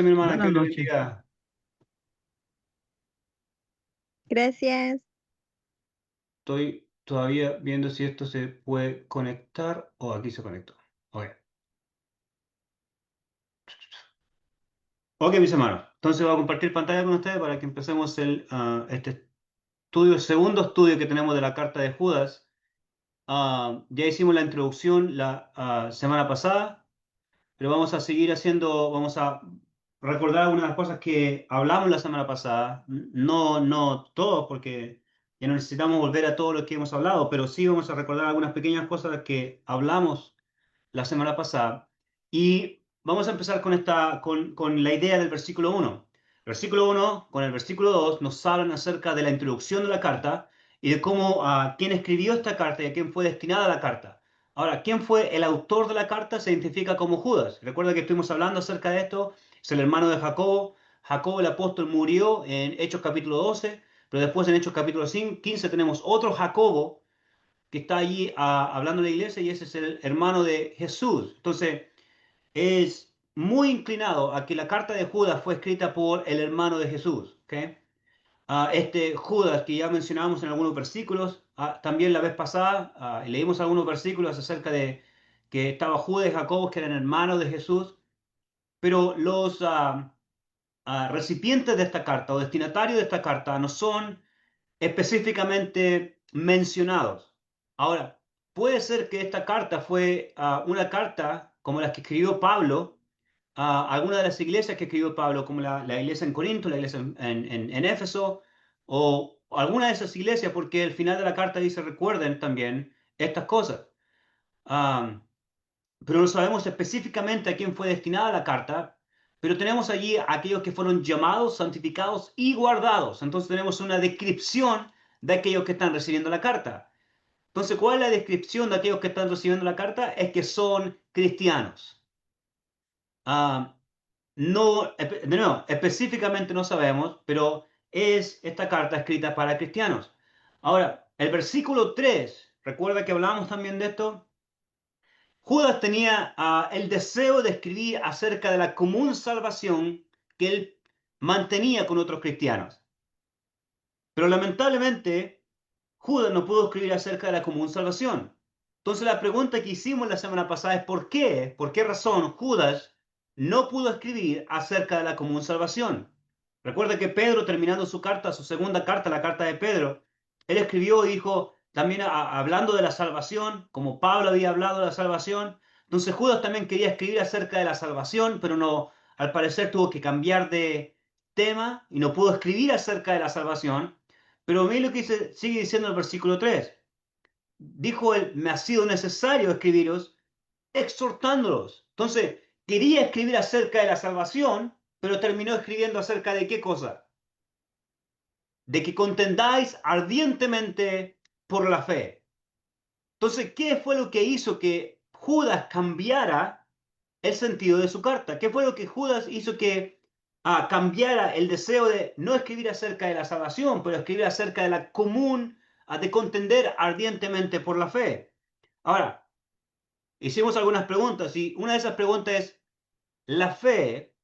mi hermana, que Buenas Dios le noches. bendiga. Gracias. Estoy todavía viendo si esto se puede conectar o aquí se conectó. Ok, ok, mis hermanos. Entonces voy a compartir pantalla con ustedes para que empecemos este estudio, el segundo estudio que tenemos de la carta de Judas. Ya hicimos la introducción la semana pasada, pero vamos a seguir haciendo, vamos a recordar algunas de las cosas que hablamos la semana pasada. No todo, porque ya no necesitamos volver a todo lo que hemos hablado, pero sí vamos a recordar algunas pequeñas cosas que hablamos la semana pasada. Y vamos a empezar con la idea del versículo 1. El versículo 1 con el versículo 2 nos hablan acerca de la introducción de la carta y de cómo quién escribió esta carta y a quién fue destinada la carta. Ahora, ¿quién fue el autor de la carta? Se identifica como Judas. Recuerda que estuvimos hablando acerca de esto. Es el hermano de Jacobo. Jacobo el apóstol murió en Hechos capítulo 12, pero después en Hechos capítulo 15 tenemos otro Jacobo que está allí hablando en la iglesia y ese es el hermano de Jesús. Entonces, es muy inclinado a que la carta de Judas fue escrita por el hermano de Jesús. ¿Ok? Este Judas que ya mencionamos en algunos versículos, también la vez pasada leímos algunos versículos acerca de que estaba Judas y Jacobo, que eran hermanos de Jesús, pero los recipientes de esta carta o destinatarios de esta carta no son específicamente mencionados. Ahora, puede ser que esta carta fue una carta como las que escribió Pablo a alguna de las iglesias que escribió Pablo, como la iglesia en Corinto, la iglesia en Éfeso, o alguna de esas iglesias, porque el final de la carta dice, recuerden también estas cosas. Ah, pero no sabemos específicamente a quién fue destinada la carta, pero tenemos allí a aquellos que fueron llamados, santificados y guardados. Entonces tenemos una descripción de aquellos que están recibiendo la carta. Entonces, ¿cuál es la descripción de aquellos que están recibiendo la carta? Es que son cristianos. Ah, no, de nuevo, específicamente no sabemos, pero es esta carta escrita para cristianos. Ahora, el versículo 3, recuerda que hablamos también de esto. Judas tenía el deseo de escribir acerca de la común salvación que él mantenía con otros cristianos. Pero lamentablemente, Judas no pudo escribir acerca de la común salvación. Entonces la pregunta que hicimos la semana pasada es ¿por qué? ¿Por qué razón Judas no pudo escribir acerca de la común salvación? Recuerda que Pedro, terminando su carta, su segunda carta, la carta de Pedro, él escribió y dijo, también hablando de la salvación, como Pablo había hablado de la salvación, entonces Judas también quería escribir acerca de la salvación, pero no, al parecer tuvo que cambiar de tema y no pudo escribir acerca de la salvación. Pero mire lo que sigue diciendo el versículo 3. Dijo él, me ha sido necesario escribiros exhortándolos. Entonces, quería escribir acerca de la salvación, pero terminó escribiendo acerca de qué cosa? De que contendáis ardientemente por la fe. Entonces, ¿qué fue lo que hizo que Judas cambiara el sentido de su carta? ¿Qué fue lo que Judas hizo que cambiara el deseo de no escribir acerca de la salvación, pero escribir acerca de la común, de contender ardientemente por la fe? Ahora, hicimos algunas preguntas y una de esas preguntas es, ¿la fe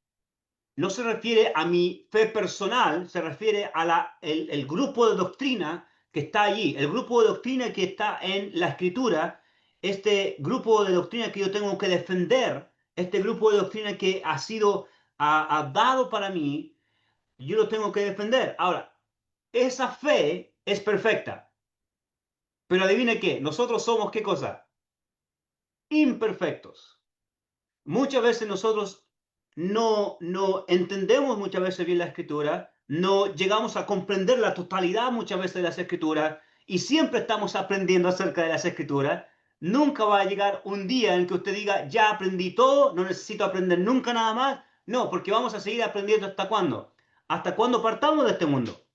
no se refiere a mi fe personal, se refiere a el grupo de doctrina que está allí, el grupo de doctrina que está en la escritura, este grupo de doctrina que yo tengo que defender, este grupo de doctrina que ha sido dado para mí, yo lo tengo que defender. Ahora, esa fe es perfecta, pero adivine qué, nosotros somos qué cosa? Imperfectos. Muchas veces nosotros no entendemos muchas veces bien la escritura, no llegamos a comprender la totalidad muchas veces de las escrituras y siempre estamos aprendiendo acerca de las escrituras. Nunca va a llegar un día en que usted diga, ya aprendí todo, no necesito aprender nunca nada más. No, porque vamos a seguir aprendiendo hasta cuándo. Hasta cuándo partamos de este mundo.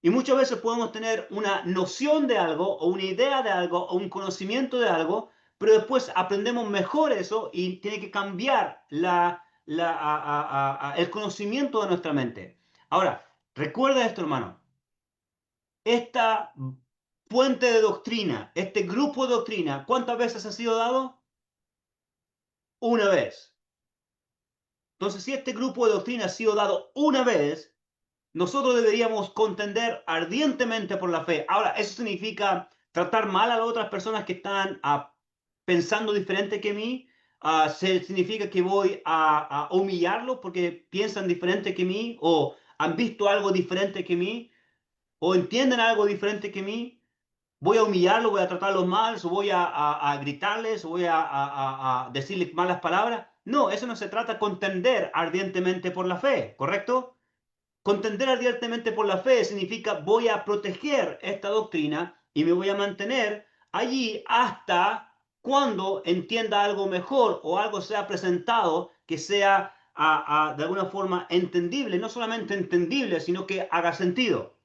Y muchas veces podemos tener una noción de algo o una idea de algo o un conocimiento de algo, pero después aprendemos mejor eso y tiene que cambiar el conocimiento de nuestra mente. Ahora, recuerda esto, hermano. Esta fuente de doctrina, este grupo de doctrina, ¿cuántas veces ha sido dado? Una vez. Entonces, si este grupo de doctrina ha sido dado una vez, nosotros deberíamos contender ardientemente por la fe. Ahora, ¿eso significa tratar mal a las otras personas que están pensando diferente que mí? ¿Significa que voy a humillarlos porque piensan diferente que mí? ¿O han visto algo diferente que mí? ¿O entienden algo diferente que mí? ¿Voy a humillarlos, voy a tratarlos mal, o voy a gritarles, o voy a decirles malas palabras? No, eso no se trata de contender ardientemente por la fe, ¿correcto? Contender ardientemente por la fe significa voy a proteger esta doctrina y me voy a mantener allí hasta cuando entienda algo mejor o algo sea presentado que sea de alguna forma entendible, no solamente entendible, sino que haga sentido.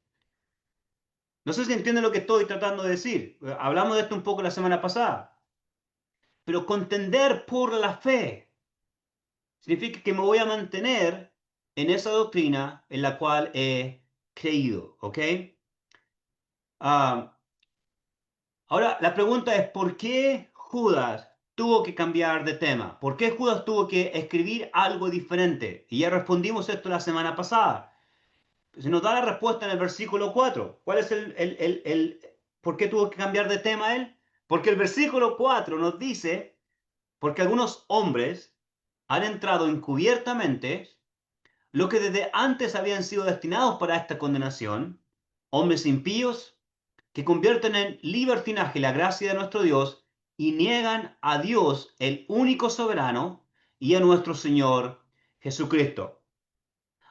No sé si entienden lo que estoy tratando de decir. Hablamos de esto un poco la semana pasada. Pero contender por la fe significa que me voy a mantener en esa doctrina en la cual he creído, ¿ok? Ah, ahora, la pregunta es, ¿por qué Judas tuvo que cambiar de tema? ¿Por qué Judas tuvo que escribir algo diferente? Y ya respondimos esto la semana pasada. Se nos da la respuesta en el versículo 4. ¿Cuál es por qué tuvo que cambiar de tema él? Porque el versículo 4 nos dice, porque algunos hombres han entrado encubiertamente, lo que desde antes habían sido destinados para esta condenación, hombres impíos que convierten en libertinaje la gracia de nuestro Dios y niegan a Dios, el único soberano, y a nuestro Señor Jesucristo.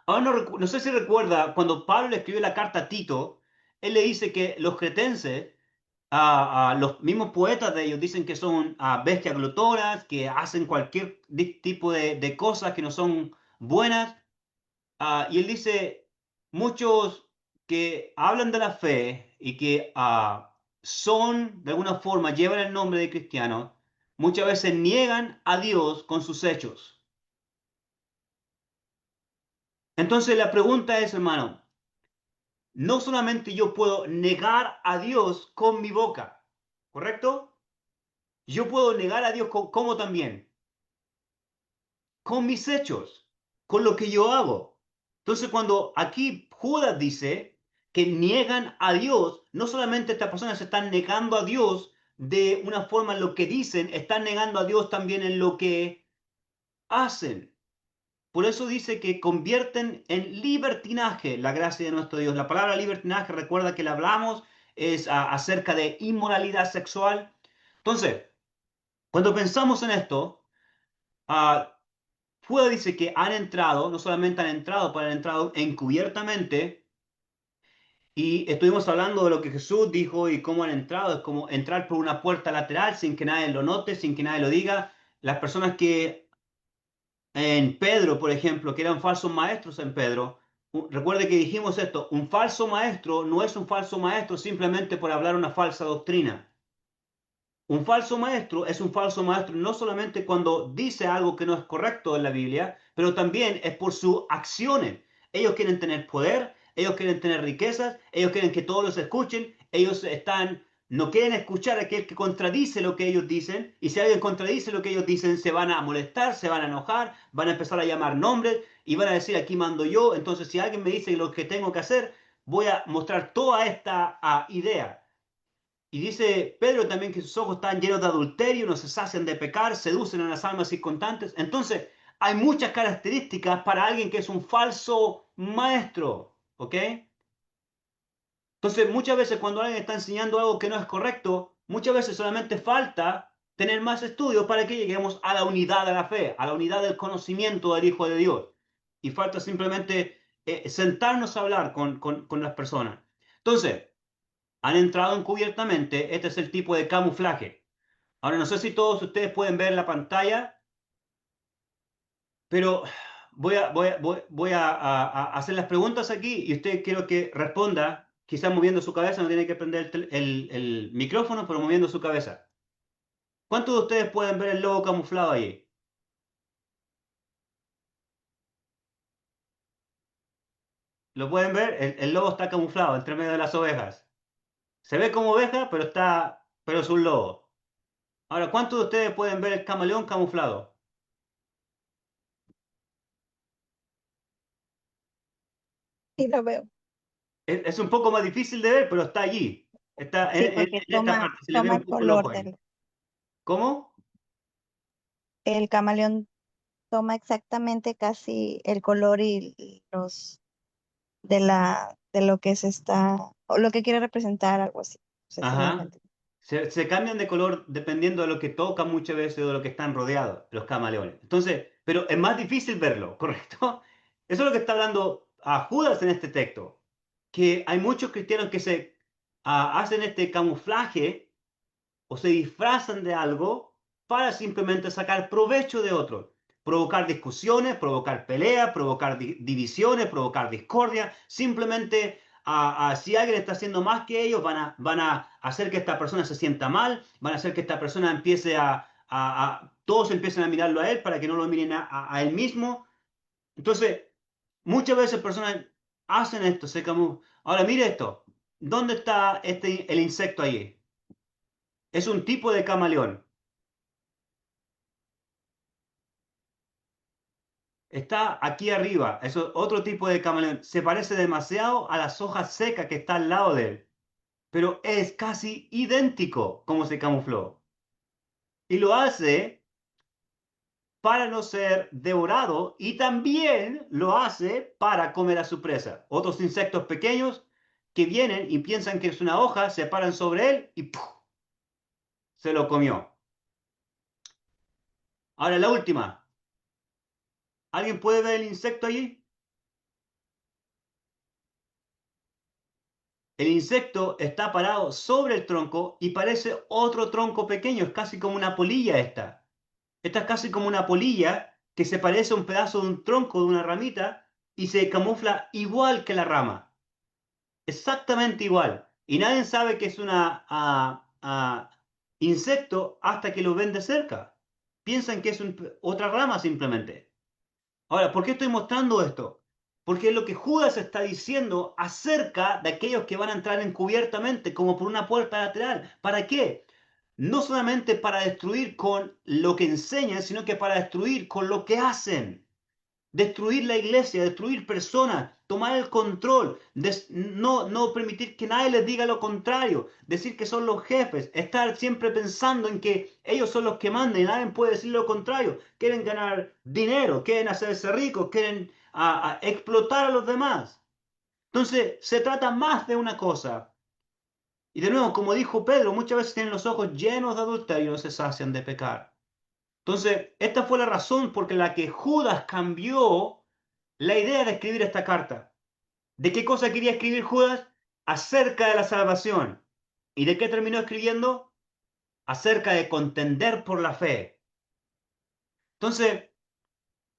Ahora no sé si recuerda, cuando Pablo le escribió la carta a Tito, él le dice que los cretenses, los mismos poetas de ellos dicen que son bestias glotonas, que hacen cualquier tipo de cosas que no son buenas. Y él dice, muchos que hablan de la fe y que son, de alguna forma, llevan el nombre de cristianos, muchas veces niegan a Dios con sus hechos. Entonces la pregunta es, hermano, no solamente yo puedo negar a Dios con mi boca, ¿correcto? Yo puedo negar a Dios como también, con mis hechos, con lo que yo hago. Entonces, cuando aquí Judas dice que niegan a Dios, no solamente estas personas se están negando a Dios de una forma en lo que dicen, están negando a Dios también en lo que hacen. Por eso dice que convierten en libertinaje la gracia de nuestro Dios. La palabra libertinaje, recuerda que la hablamos, es acerca de inmoralidad sexual. Entonces, cuando pensamos en esto, uh, Fuda dice que han entrado, no solamente han entrado, pero han entrado encubiertamente. Y estuvimos hablando de lo que Jesús dijo y cómo han entrado. Es como entrar por una puerta lateral sin que nadie lo note, sin que nadie lo diga. Las personas que en Pedro, por ejemplo, que eran falsos maestros en Pedro, recuerde que dijimos esto, un falso maestro no es un falso maestro simplemente por hablar una falsa doctrina. Un falso maestro es un falso maestro no solamente cuando dice algo que no es correcto en la Biblia, pero también es por sus acciones. Ellos quieren tener poder, ellos quieren tener riquezas, ellos quieren que todos los escuchen, no quieren escuchar a aquel que contradice lo que ellos dicen, y si alguien contradice lo que ellos dicen, se van a molestar, se van a enojar, van a empezar a llamar nombres y van a decir aquí mando yo. Entonces, si alguien me dice lo que tengo que hacer, voy a mostrar toda esta idea. Y dice Pedro también que sus ojos están llenos de adulterio, no se sacian de pecar, seducen a las almas circunstantes. Entonces, hay muchas características para alguien que es un falso maestro, ¿ok? Entonces, muchas veces cuando alguien está enseñando algo que no es correcto, muchas veces solamente falta tener más estudios para que lleguemos a la unidad de la fe, a la unidad del conocimiento del Hijo de Dios. Y falta simplemente sentarnos a hablar con las personas. Entonces, han entrado encubiertamente. Este es el tipo de camuflaje. Ahora, no sé si todos ustedes pueden ver la pantalla, pero voy a hacer las preguntas aquí y usted quiero que responda, quizás moviendo su cabeza, no tiene que prender el micrófono, pero moviendo su cabeza. ¿Cuántos de ustedes pueden ver el logo camuflado ahí? ¿Lo pueden ver? El logo está camuflado entre medio de las ovejas. Se ve como oveja, pero es un lobo. Ahora, ¿cuántos de ustedes pueden ver el camaleón camuflado? Sí, lo veo. Es un poco más difícil de ver, pero está allí. Está Sí, en porque esta toma, parte. Se le ve toma un el poco el ojo color ahí. del, ¿Cómo? el camaleón toma exactamente casi el color y los de lo que se está, o lo que quiere representar, algo así. No sé si me dejo Ajá. entender. Se cambian de color dependiendo de lo que tocan muchas veces o de lo que están rodeados, los camaleones. Entonces, pero es más difícil verlo, ¿correcto? Eso es lo que está hablando a Judas en este texto, que hay muchos cristianos que se hacen este camuflaje o se disfrazan de algo para simplemente sacar provecho de otros, provocar discusiones, provocar peleas, provocar divisiones, provocar discordia, simplemente si alguien está haciendo más que ellos, van a hacer que esta persona se sienta mal, van a hacer que esta persona empiece todos empiecen a mirarlo a él para que no lo miren a él mismo. Entonces, muchas veces personas hacen esto, se camuflan. Ahora, mire esto, ¿dónde está el insecto allí? Es un tipo de camaleón. Está aquí arriba. Eso es otro tipo de camaleón. Se parece demasiado a las hojas secas que está al lado de él. Pero es casi idéntico como se camufló. Y lo hace para no ser devorado y también lo hace para comer a su presa. Otros insectos pequeños que vienen y piensan que es una hoja, se paran sobre él y ¡puf! Se lo comió. Ahora la última. ¿Alguien puede ver el insecto allí? El insecto está parado sobre el tronco y parece otro tronco pequeño, es casi como una polilla esta. Esta es casi como una polilla que se parece a un pedazo de un tronco de una ramita y se camufla igual que la rama. Exactamente igual. Y nadie sabe que es una insecto hasta que lo ven de cerca. Piensan que es otra rama simplemente. Ahora, ¿por qué estoy mostrando esto? Porque es lo que Judas está diciendo acerca de aquellos que van a entrar encubiertamente, como por una puerta lateral. ¿Para qué? No solamente para destruir con lo que enseñan, sino que para destruir con lo que hacen. Destruir la iglesia, destruir personas, tomar el control, no permitir que nadie les diga lo contrario, decir que son los jefes, estar siempre pensando en que ellos son los que mandan y nadie puede decir lo contrario. Quieren ganar dinero, quieren hacerse ricos, quieren explotar a los demás. Entonces, se trata más de una cosa. Y de nuevo, como dijo Pedro, muchas veces tienen los ojos llenos de adulterio y no se sacian de pecar. Entonces, esta fue la razón por la que Judas cambió la idea de escribir esta carta. ¿De qué cosa quería escribir Judas? Acerca de la salvación. ¿Y de qué terminó escribiendo? Acerca de contender por la fe. Entonces,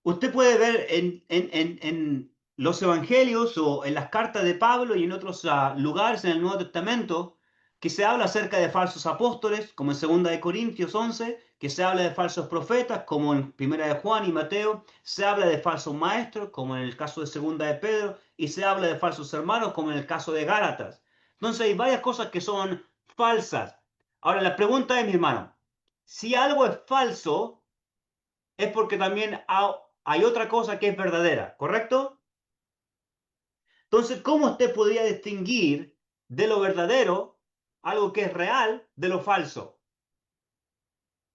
usted puede ver en los evangelios o en las cartas de Pablo y en otros lugares en el Nuevo Testamento que se habla acerca de falsos apóstoles, como en 2 de Corintios 11, que se habla de falsos profetas, como en Primera de Juan y Mateo, se habla de falsos maestros, como en el caso de Segunda de Pedro, y se habla de falsos hermanos, como en el caso de Gálatas. Entonces hay varias cosas que son falsas. Ahora la pregunta es, mi hermano, si algo es falso, es porque también hay otra cosa que es verdadera, ¿correcto? Entonces, ¿cómo usted podría distinguir de lo verdadero, algo que es real, de lo falso?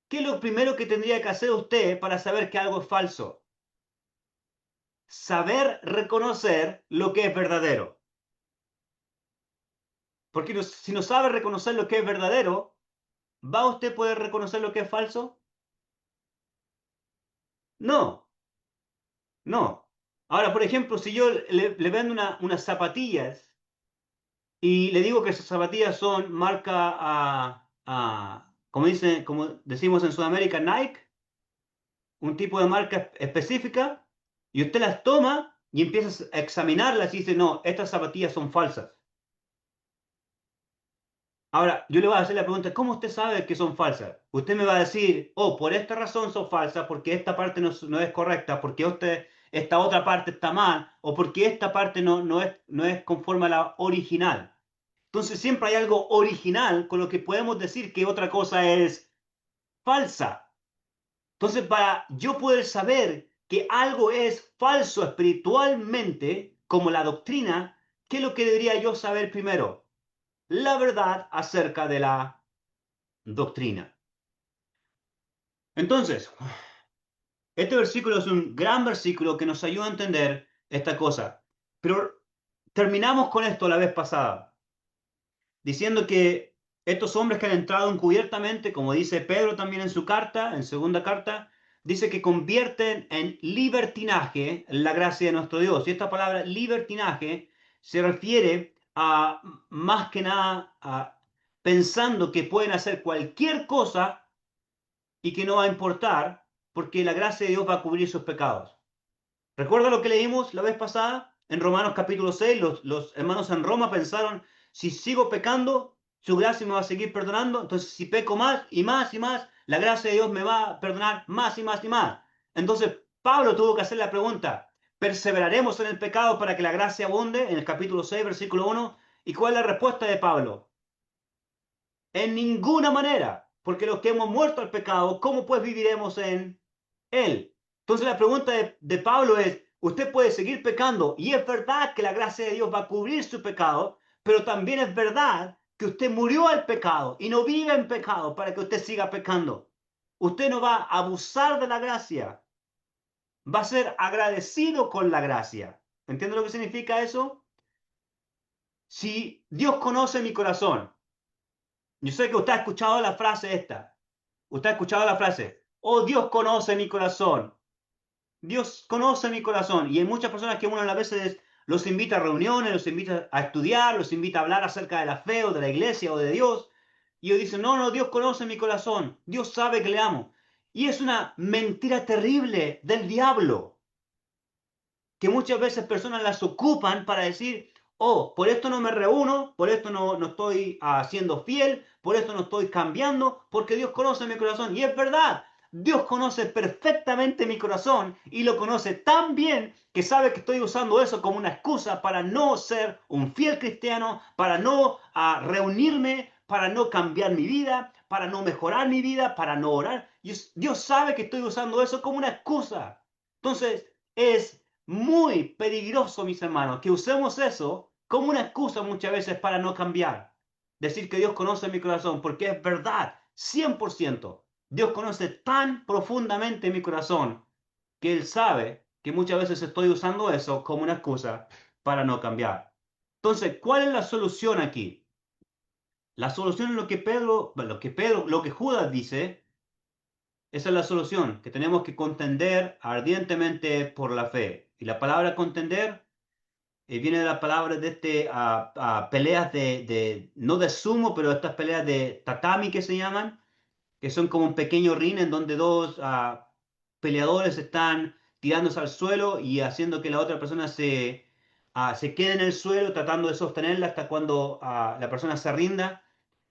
¿Qué es lo primero que tendría que hacer usted para saber que algo es falso? Saber reconocer lo que es verdadero. Porque si no sabe reconocer lo que es verdadero, ¿va usted a poder reconocer lo que es falso? No, no. Ahora, por ejemplo, si yo le vendo unas zapatillas y le digo que esas zapatillas son marca, como decimos en Sudamérica, Nike, un tipo de marca específica, y usted las toma y empieza a examinarlas y dice, no, estas zapatillas son falsas. Ahora, yo le voy a hacer la pregunta, ¿cómo usted sabe que son falsas? Usted me va a decir, oh, por esta razón son falsas, porque esta parte no es correcta, porque esta otra parte está mal, o porque esta parte no es conforme a la original. Entonces siempre hay algo original con lo que podemos decir que otra cosa es falsa. Entonces para yo poder saber que algo es falso espiritualmente, como la doctrina, ¿qué es lo que debería yo saber primero? La verdad acerca de la doctrina. Entonces, este versículo es un gran versículo que nos ayuda a entender esta cosa. Pero terminamos con esto la vez pasada, diciendo que estos hombres que han entrado encubiertamente, como dice Pedro también en su carta, en segunda carta, dice que convierten en libertinaje la gracia de nuestro Dios. Y esta palabra libertinaje se refiere a más que nada a pensando que pueden hacer cualquier cosa y que no va a importar porque la gracia de Dios va a cubrir sus pecados. ¿Recuerda lo que leímos la vez pasada? En Romanos capítulo 6, los hermanos en Roma pensaron, si sigo pecando, su gracia me va a seguir perdonando, entonces si peco más y más y más, la gracia de Dios me va a perdonar más y más y más. Entonces Pablo tuvo que hacer la pregunta, ¿perseveraremos en el pecado para que la gracia abunde? En el capítulo 6, versículo 1. ¿Y cuál es la respuesta de Pablo? En ninguna manera, porque los que hemos muerto al pecado, ¿cómo pues viviremos en él? Entonces la pregunta de Pablo es, usted puede seguir pecando y es verdad que la gracia de Dios va a cubrir su pecado, pero también es verdad que usted murió al pecado y no vive en pecado para que usted siga pecando. Usted no va a abusar de la gracia, va a ser agradecido con la gracia. ¿Entiende lo que significa eso? Si Dios conoce mi corazón, yo sé que usted ha escuchado la frase esta. Usted ha escuchado la frase, oh Dios conoce mi corazón. Dios conoce mi corazón. Y hay muchas personas que uno a veces los invita a reuniones, los invita a estudiar, los invita a hablar acerca de la fe o de la iglesia o de Dios. Y ellos dicen, no, no, Dios conoce mi corazón. Dios sabe que le amo. Y es una mentira terrible del diablo que muchas veces personas las ocupan para decir, oh, por esto no me reúno, por esto no estoy siendo fiel, por esto no estoy cambiando, porque Dios conoce mi corazón. Y es verdad, Dios conoce perfectamente mi corazón y lo conoce tan bien que sabe que estoy usando eso como una excusa para no ser un fiel cristiano, para no reunirme, para no cambiar mi vida, para no mejorar mi vida, para no orar. Dios sabe que estoy usando eso como una excusa. Entonces, es muy peligroso, mis hermanos, que usemos eso como una excusa muchas veces para no cambiar. Decir que Dios conoce mi corazón, porque es verdad, 100%. Dios conoce tan profundamente mi corazón que Él sabe que muchas veces estoy usando eso como una excusa para no cambiar. Entonces, ¿cuál es la solución aquí? La solución es lo que Judas dice. Esa es la solución, que tenemos que contender ardientemente por la fe. Y la palabra contender viene de la palabra de peleas no de sumo, pero estas peleas de tatami que se llaman, que son como un pequeño ring en donde dos peleadores están tirándose al suelo y haciendo que la otra persona se quede en el suelo, tratando de sostenerla hasta cuando la persona se rinda.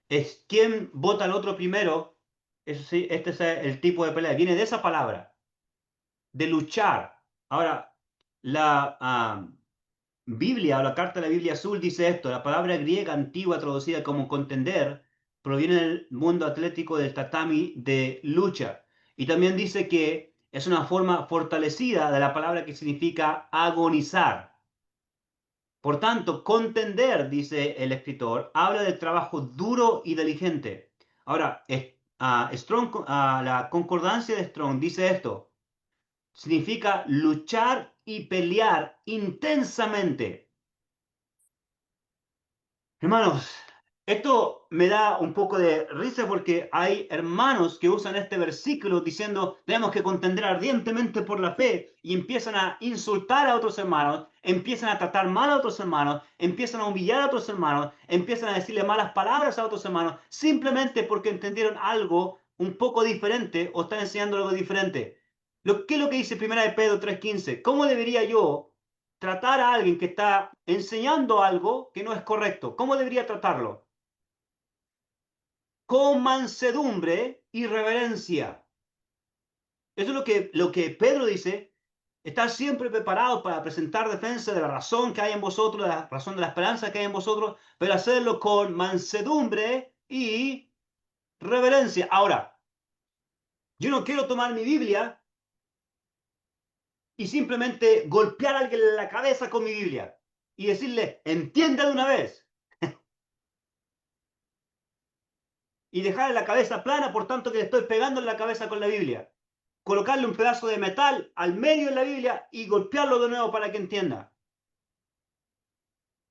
Es quien vota al otro primero. Eso sí, este es el tipo de pelea. Viene de esa palabra, de luchar. Ahora, la Biblia o la carta de la Biblia azul dice esto. La palabra griega antigua traducida como contender proviene del mundo atlético del tatami de lucha. Y también dice que es una forma fortalecida de la palabra que significa agonizar. Por tanto, contender, dice el escritor, habla del trabajo duro y diligente. Ahora, Strong, la concordancia de Strong dice esto, significa luchar y pelear intensamente. Hermanos, esto me da un poco de risa porque hay hermanos que usan este versículo diciendo tenemos que contender ardientemente por la fe y empiezan a insultar a otros hermanos, empiezan a tratar mal a otros hermanos, empiezan a humillar a otros hermanos, empiezan a decirle malas palabras a otros hermanos simplemente porque entendieron algo un poco diferente o están enseñando algo diferente. ¿Qué es lo que dice 1 de Pedro 3:15? ¿Cómo debería yo tratar a alguien que está enseñando algo que no es correcto? ¿Cómo debería tratarlo? Con mansedumbre y reverencia. Eso es lo que Pedro dice. Estar siempre preparado para presentar defensa de la razón que hay en vosotros, de la razón de la esperanza que hay en vosotros, pero hacerlo con mansedumbre y reverencia. Ahora, yo no quiero tomar mi Biblia y simplemente golpear a alguien en la cabeza con mi Biblia y decirle, entienda de una vez, y dejarle la cabeza plana por tanto que le estoy pegando en la cabeza con la Biblia. Colocarle un pedazo de metal al medio de la Biblia y golpearlo de nuevo para que entienda.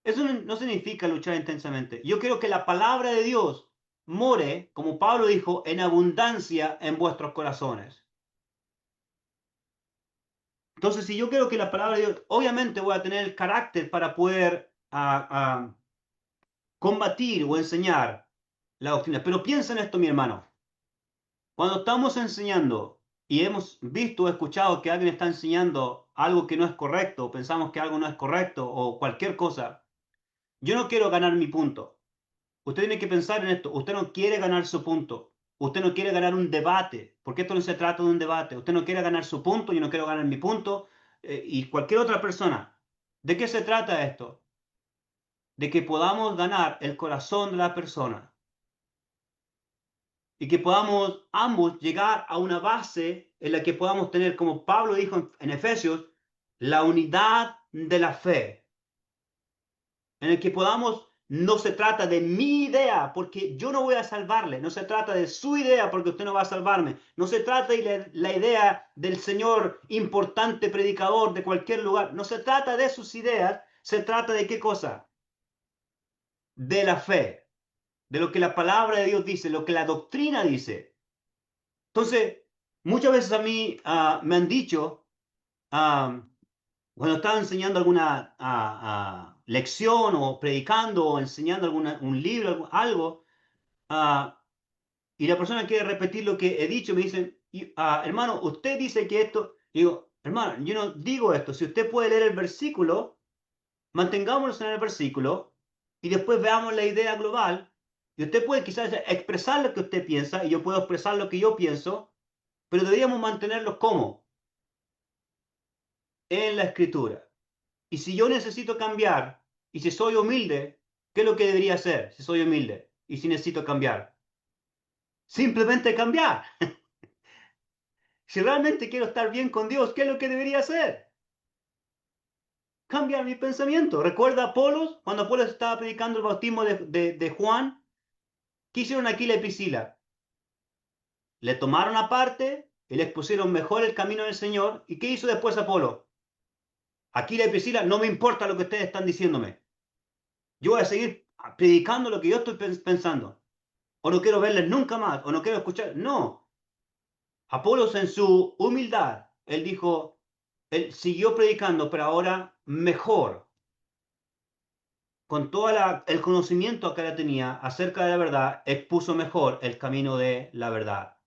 Eso no significa luchar intensamente. Yo quiero que la palabra de Dios more, como Pablo dijo, en abundancia en vuestros corazones. Entonces, si yo quiero que la palabra de Dios, obviamente voy a tener el carácter para poder combatir o enseñar la doctrina. Pero piensa en esto, mi hermano. Cuando estamos enseñando y hemos visto o escuchado que alguien está enseñando algo que no es correcto, o pensamos que algo no es correcto, o cualquier cosa, yo no quiero ganar mi punto. Usted tiene que pensar en esto. Usted no quiere ganar su punto. Usted no quiere ganar un debate, porque esto no se trata de un debate. Usted no quiere ganar su punto, yo no quiero ganar mi punto, y cualquier otra persona. ¿De qué se trata esto? De que podamos ganar el corazón de la persona y que podamos ambos llegar a una base en la que podamos tener, como Pablo dijo en Efesios, la unidad de la fe, en el que podamos, no se trata de mi idea, porque yo no voy a salvarle, no se trata de su idea, porque usted no va a salvarme, no se trata de la idea del señor importante predicador de cualquier lugar, no se trata de sus ideas, se trata de qué cosa, de la fe, de lo que la palabra de Dios dice, lo que la doctrina dice. Entonces, muchas veces a mí me han dicho, ah, cuando estaba enseñando alguna lección o predicando o enseñando un libro, algo, ah, y la persona quiere repetir lo que he dicho, me dicen, hermano, usted dice que esto, digo, hermano, yo no digo esto, si usted puede leer el versículo, mantengámonos en el versículo y después veamos la idea global, y usted puede quizás expresar lo que usted piensa y yo puedo expresar lo que yo pienso, pero deberíamos mantenerlos como en la escritura. Y si yo necesito cambiar, y si soy humilde, ¿qué es lo que debería hacer si soy humilde? Y si necesito cambiar. Simplemente cambiar. Si realmente quiero estar bien con Dios, ¿qué es lo que debería hacer? Cambiar mi pensamiento. ¿Recuerda a Apolos? Cuando Apolos estaba predicando el bautismo de Juan, ¿qué hicieron aquí la Priscila? Le tomaron aparte y le expusieron mejor el camino del Señor. ¿Y qué hizo después Apolo? Aquí la Priscila, no me importa lo que ustedes están diciéndome. Yo voy a seguir predicando lo que yo estoy pensando. O no quiero verles nunca más, o no quiero escuchar. No. Apolos en su humildad, él dijo, él siguió predicando, pero ahora mejor, con todo el conocimiento que él tenía acerca de la verdad, expuso mejor el camino de la verdad.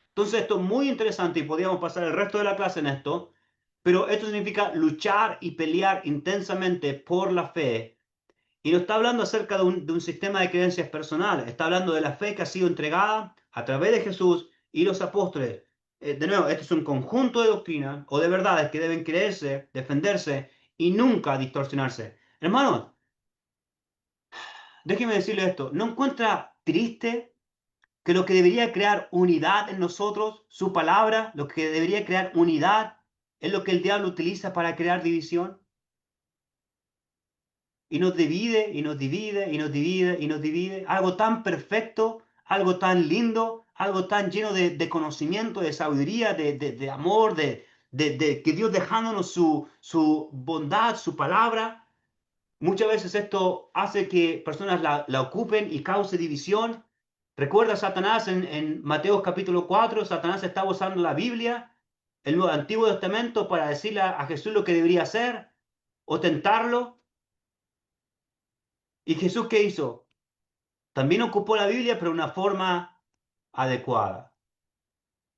Entonces esto es muy interesante y podríamos pasar el resto de la clase en esto, pero esto significa luchar y pelear intensamente por la fe. Y no está hablando acerca de un sistema de creencias personales, está hablando de la fe que ha sido entregada a través de Jesús y los apóstoles. De nuevo, esto es un conjunto de doctrinas o de verdades que deben creerse, defenderse y nunca distorsionarse. Hermanos, déjeme decirle esto, ¿no encuentra triste que lo que debería crear unidad en nosotros, su palabra, lo que debería crear unidad, es lo que el diablo utiliza para crear división? Y nos divide, y nos divide, y nos divide, y nos divide. Algo tan perfecto, algo tan lindo, algo tan lleno de conocimiento, de sabiduría, de amor, de que Dios dejándonos su bondad, su palabra. Muchas veces esto hace que personas la ocupen y cause división. Recuerda Satanás en Mateo capítulo 4, Satanás estaba usando la Biblia, el Antiguo Testamento, para decirle a Jesús lo que debería hacer o tentarlo. ¿Y Jesús qué hizo? También ocupó la Biblia, pero de una forma adecuada.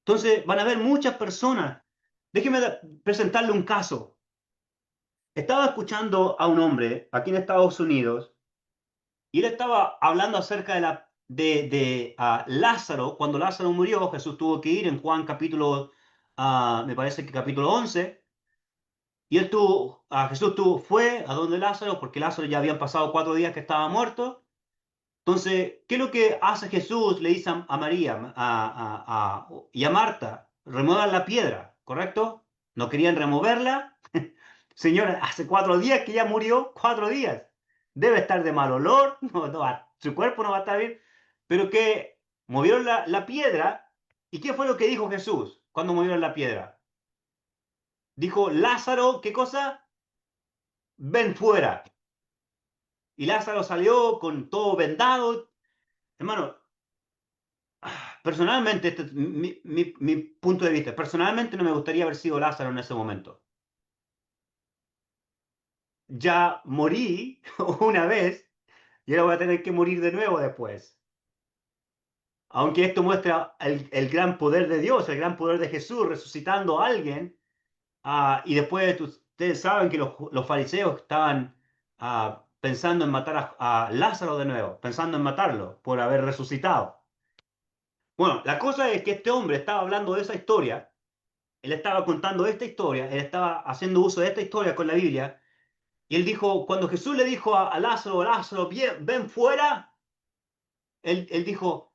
Entonces, van a haber muchas personas. Déjeme presentarle un caso. Estaba escuchando a un hombre aquí en Estados Unidos y él estaba hablando acerca de Lázaro. Cuando Lázaro murió, Jesús tuvo que ir en Juan capítulo, me parece que capítulo 11. Y fue a donde Lázaro, porque Lázaro ya habían pasado 4 días que estaba muerto. Entonces, ¿qué es lo que hace Jesús? Le dice a María y a Marta, remuevan la piedra, ¿correcto? No querían removerla. Señora, hace 4 días que ya murió, 4 días. Debe estar de mal olor, su cuerpo no va a estar bien. Pero que movieron la piedra. ¿Y qué fue lo que dijo Jesús cuando movieron la piedra? Dijo, Lázaro, ¿qué cosa? Ven fuera. Y Lázaro salió con todo vendado. Hermano, personalmente, este es mi punto de vista. Personalmente no me gustaría haber sido Lázaro en ese momento. Ya morí una vez y ahora voy a tener que morir de nuevo después. Aunque esto muestra el gran poder de Dios, el gran poder de Jesús resucitando a alguien. Y después ustedes saben que los fariseos estaban pensando en matar a Lázaro de nuevo, pensando en matarlo por haber resucitado. Bueno, la cosa es que este hombre estaba hablando de esa historia, él estaba contando esta historia, él estaba haciendo uso de esta historia con la Biblia, y él dijo, cuando Jesús le dijo a Lázaro, Lázaro, ven fuera, él dijo,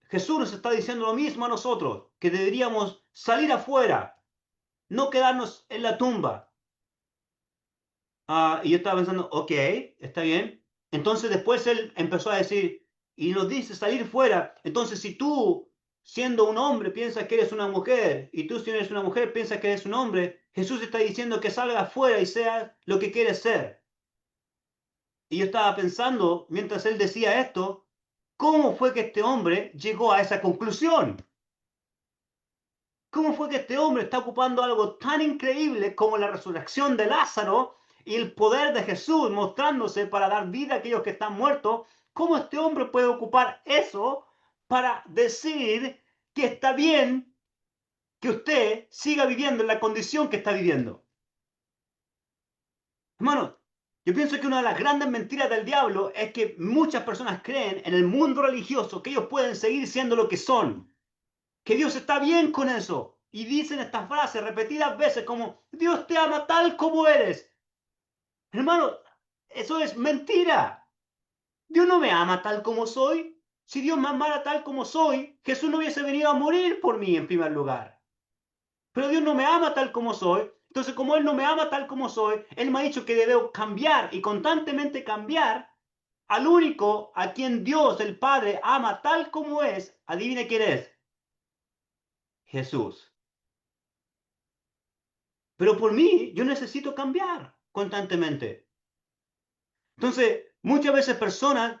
Jesús nos está diciendo lo mismo a nosotros, que deberíamos salir afuera, no quedarnos en la tumba. Y yo estaba pensando, ok, está bien. Entonces después él empezó a decir, y nos dice salir fuera. Entonces si tú, siendo un hombre, piensas que eres una mujer, y tú si eres una mujer, piensas que eres un hombre, Jesús está diciendo que salgas fuera y seas lo que quieres ser. Y yo estaba pensando, mientras él decía esto, ¿cómo fue que este hombre llegó a esa conclusión? ¿Cómo fue que este hombre está ocupando algo tan increíble como la resurrección de Lázaro y el poder de Jesús mostrándose para dar vida a aquellos que están muertos? ¿Cómo este hombre puede ocupar eso para decir que está bien que usted siga viviendo en la condición que está viviendo? Hermano, yo pienso que una de las grandes mentiras del diablo es que muchas personas creen en el mundo religioso que ellos pueden seguir siendo lo que son, que Dios está bien con eso. Y dicen estas frases repetidas veces como, Dios te ama tal como eres. Hermano, eso es mentira. Dios no me ama tal como soy. Si Dios me amara tal como soy, Jesús no hubiese venido a morir por mí en primer lugar. Pero Dios no me ama tal como soy. Entonces, como Él no me ama tal como soy, Él me ha dicho que debo cambiar y constantemente cambiar al único a quien Dios, el Padre, ama tal como es. Adivine quién es. Jesús. Pero por mí, yo necesito cambiar constantemente. Entonces, muchas veces personas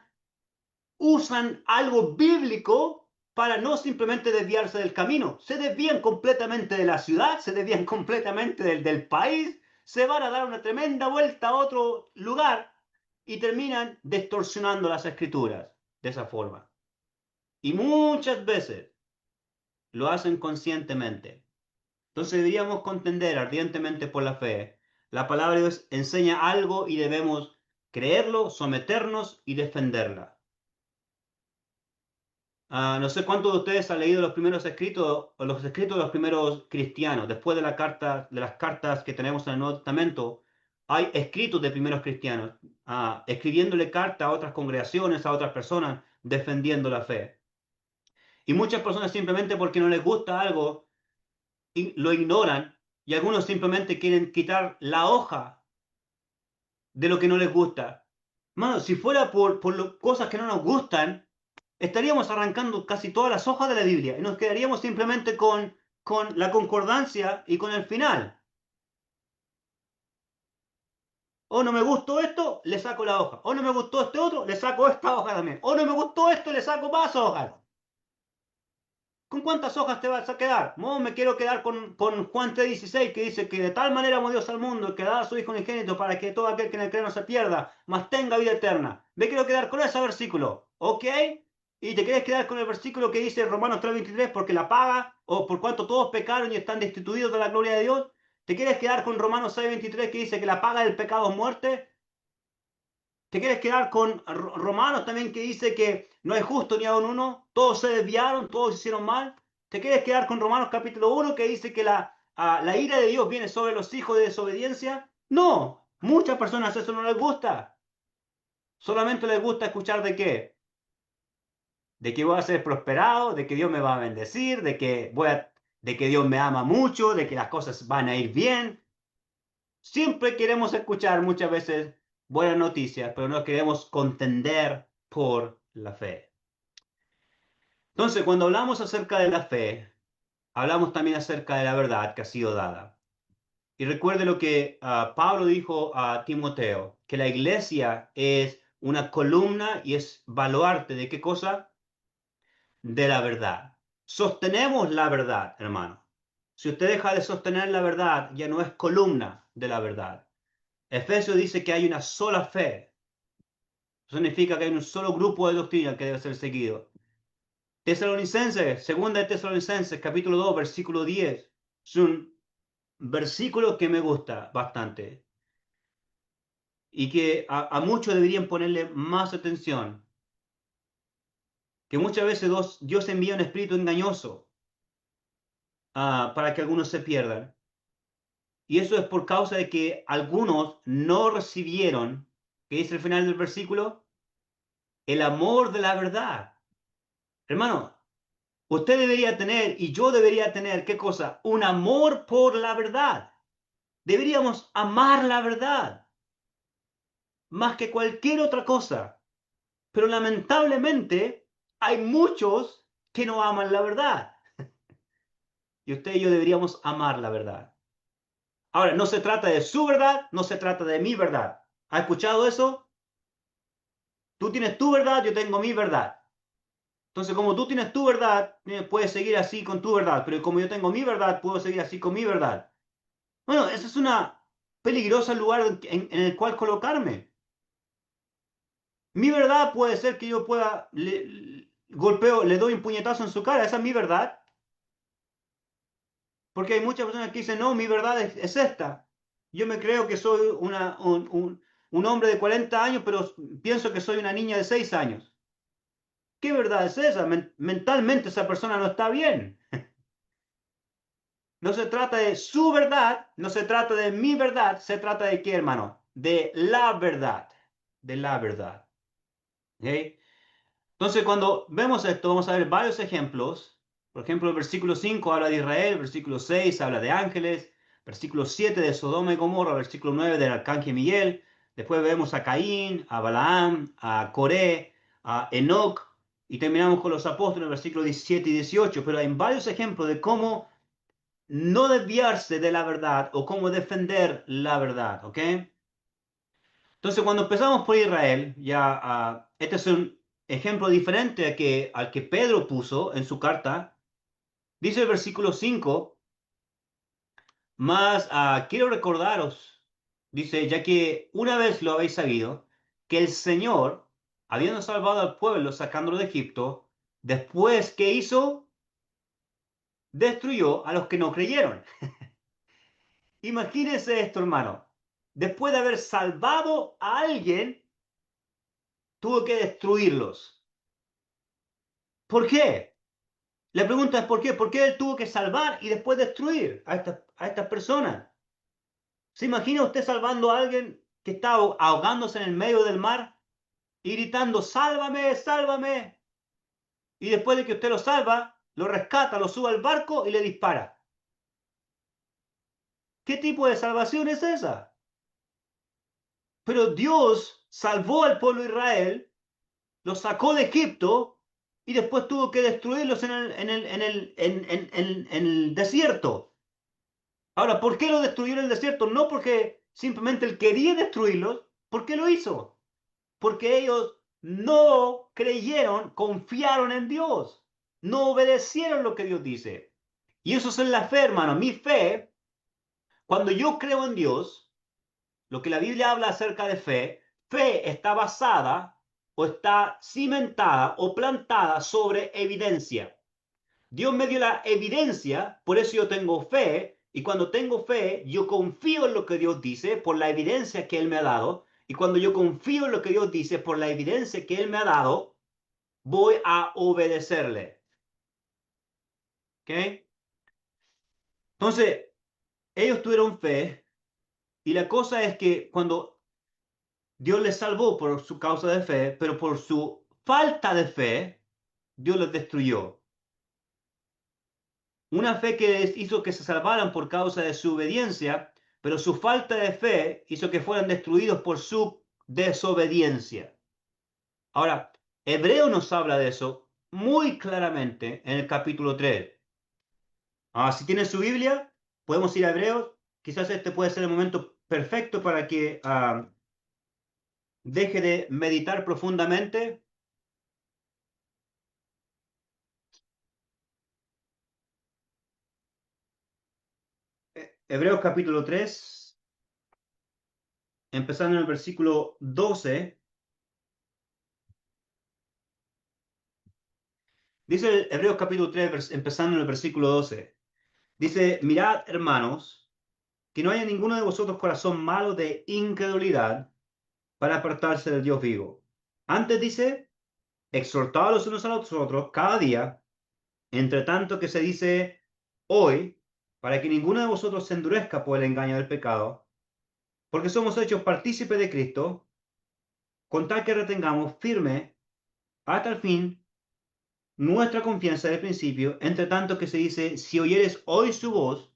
usan algo bíblico para no simplemente desviarse del camino. Se desvían completamente de la ciudad, se desvían completamente del país, se van a dar una tremenda vuelta a otro lugar y terminan distorsionando las escrituras de esa forma. Y muchas veces lo hacen conscientemente. Entonces deberíamos contender ardientemente por la fe. La palabra de Dios enseña algo y debemos creerlo, someternos y defenderla. No sé cuántos de ustedes han leído los primeros escritos, o los escritos de los primeros cristianos. Después de de las cartas que tenemos en el Nuevo Testamento, hay escritos de primeros cristianos, escribiéndole cartas a otras congregaciones, a otras personas, defendiendo la fe. Y muchas personas simplemente porque no les gusta algo, lo ignoran y algunos simplemente quieren quitar la hoja de lo que no les gusta. Mano, si fuera por cosas que no nos gustan, estaríamos arrancando casi todas las hojas de la Biblia y nos quedaríamos simplemente con la concordancia y con el final. O no me gustó esto, le saco la hoja. O no me gustó este otro, le saco esta hoja también. O no me gustó esto, le saco más hojas. ¿Con cuántas hojas te vas a quedar? No, me quiero quedar con Juan 3:16 que dice que de tal manera amó Dios al mundo que da a su Hijo unigénito para que todo aquel que en el cree no se pierda, mas tenga vida eterna. Me quiero quedar con ese versículo, ¿ok? Y te quieres quedar con el versículo que dice Romanos 3:23 porque la paga o por cuanto todos pecaron y están destituidos de la gloria de Dios. ¿Te quieres quedar con Romanos 6:23 que dice que la paga del pecado es muerte? ¿Te quieres quedar con Romanos también que dice que no hay justo ni aun uno? Todos se desviaron, todos hicieron mal. ¿Te quieres quedar con Romanos capítulo 1 que dice que la ira de Dios viene sobre los hijos de desobediencia? No, muchas personas eso no les gusta. Solamente les gusta escuchar de qué. De que voy a ser prosperado, de que Dios me va a bendecir, de que voy a de que Dios me ama mucho, de que las cosas van a ir bien. Siempre queremos escuchar muchas veces buenas noticias, pero no queremos contender por la fe. Entonces, cuando hablamos acerca de la fe, hablamos también acerca de la verdad que ha sido dada. Y recuerde lo que Pablo dijo a Timoteo, que la iglesia es una columna y es baluarte de qué cosa? De la verdad. Sostenemos la verdad, hermano. Si usted deja de sostener la verdad, ya no es columna de la verdad. Efesios dice que hay una sola fe. Eso significa que hay un solo grupo de doctrina que debe ser seguido. Tesalonicenses, segunda de Tesalonicenses, capítulo 2, versículo 10. Es un versículo que me gusta bastante y que a muchos deberían ponerle más atención. Que muchas veces Dios envía un espíritu engañoso para que algunos se pierdan. Y eso es por causa de que algunos no recibieron, ¿qué dice el final del versículo? El amor de la verdad. Hermano, usted debería tener y yo debería tener, ¿qué cosa? Un amor por la verdad. Deberíamos amar la verdad más que cualquier otra cosa. Pero lamentablemente hay muchos que no aman la verdad. Y usted y yo deberíamos amar la verdad. Ahora, no se trata de su verdad, no se trata de mi verdad. ¿Ha escuchado eso? Tú tienes tu verdad, yo tengo mi verdad. Entonces, como tú tienes tu verdad, puedes seguir así con tu verdad. Pero como yo tengo mi verdad, puedo seguir así con mi verdad. Bueno, ese es una peligrosa lugar en el cual colocarme. Mi verdad puede ser que yo pueda, golpeo, le doy un puñetazo en su cara. Esa es mi verdad. Porque hay muchas personas que dicen, no, mi verdad es esta. Yo me creo que soy un hombre de 40 años, pero pienso que soy una niña de 6 años. ¿Qué verdad es esa? Mentalmente esa persona no está bien. No se trata de su verdad, no se trata de mi verdad, se trata de qué, hermano? De la verdad. De la verdad. ¿Ok? Entonces, cuando vemos esto, vamos a ver varios ejemplos. Por ejemplo, el versículo 5 habla de Israel, el versículo 6 habla de ángeles, versículo 7 de Sodoma y Gomorra, versículo 9 del arcángel Miguel. Después vemos a Caín, a Balaam, a Coré, a Enoc, y terminamos con los apóstoles, versículos 17 y 18. Pero hay varios ejemplos de cómo no desviarse de la verdad o cómo defender la verdad, ¿ok? Entonces, cuando empezamos por Israel, ya este es un ejemplo diferente al que Pedro puso en su carta. Dice el versículo 5, más quiero recordaros, dice, ya que una vez lo habéis sabido, que el Señor, habiendo salvado al pueblo, sacándolo de Egipto, después que hizo, destruyó a los que no creyeron. Imagínense esto, hermano. Después de haber salvado a alguien, tuvo que destruirlos. ¿Por qué? La pregunta es ¿por qué? ¿Por qué él tuvo que salvar y después destruir a estas personas? ¿Se imagina usted salvando a alguien que está ahogándose en el medio del mar y gritando, sálvame, sálvame? Y después de que usted lo salva, lo rescata, lo sube al barco y le dispara. ¿Qué tipo de salvación es esa? Pero Dios salvó al pueblo de Israel, los sacó de Egipto y después tuvo que destruirlos en el desierto. Ahora, ¿por qué lo destruyó en el desierto? No porque simplemente él quería destruirlos. ¿Por qué lo hizo? Porque ellos no creyeron, confiaron en Dios. No obedecieron lo que Dios dice. Y eso es en la fe, hermano. Mi fe, cuando yo creo en Dios, lo que la Biblia habla acerca de fe, fe está basada o está cimentada o plantada sobre evidencia. Dios me dio la evidencia, por eso yo tengo fe, y cuando tengo fe, yo confío en lo que Dios dice por la evidencia que Él me ha dado, y cuando yo confío en lo que Dios dice por la evidencia que Él me ha dado, voy a obedecerle. ¿Ok? Entonces, ellos tuvieron fe, y la cosa es que cuando Dios les salvó por su causa de fe, pero por su falta de fe, Dios los destruyó. Una fe que les hizo que se salvaran por causa de su obediencia, pero su falta de fe hizo que fueran destruidos por su desobediencia. Ahora, Hebreo nos habla de eso muy claramente en el capítulo 3. Si tienen su Biblia, podemos ir a Hebreos. Quizás este puede ser el momento perfecto para que deje de meditar profundamente. Hebreos capítulo 3, empezando en el versículo 12. Dice el Hebreos capítulo 3, empezando en el versículo 12. Dice, mirad, hermanos, que no haya ninguno de vosotros corazón malo de incredulidad para apartarse del Dios vivo. Antes dice, exhortados los unos a los otros cada día, entre tanto que se dice hoy, para que ninguno de vosotros se endurezca por el engaño del pecado, porque somos hechos partícipes de Cristo, con tal que retengamos firme hasta el fin nuestra confianza del principio, entre tanto que se dice, si oyeres hoy su voz,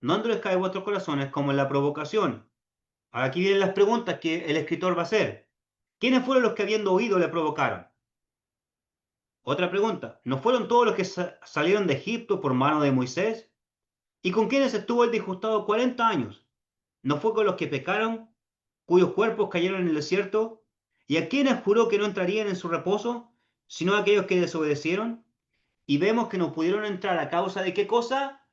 no endurezcáis vuestros corazones como en la provocación. Ahora aquí vienen las preguntas que el escritor va a hacer. ¿Quiénes fueron los que habiendo oído le provocaron? Otra pregunta, ¿no fueron todos los que salieron de Egipto por mano de Moisés? ¿Y con quiénes estuvo el disgustado 40 años? ¿No fue con los que pecaron, cuyos cuerpos cayeron en el desierto? ¿Y a quiénes juró que no entrarían en su reposo, sino a aquellos que desobedecieron? Y vemos que no pudieron entrar a causa de qué cosa?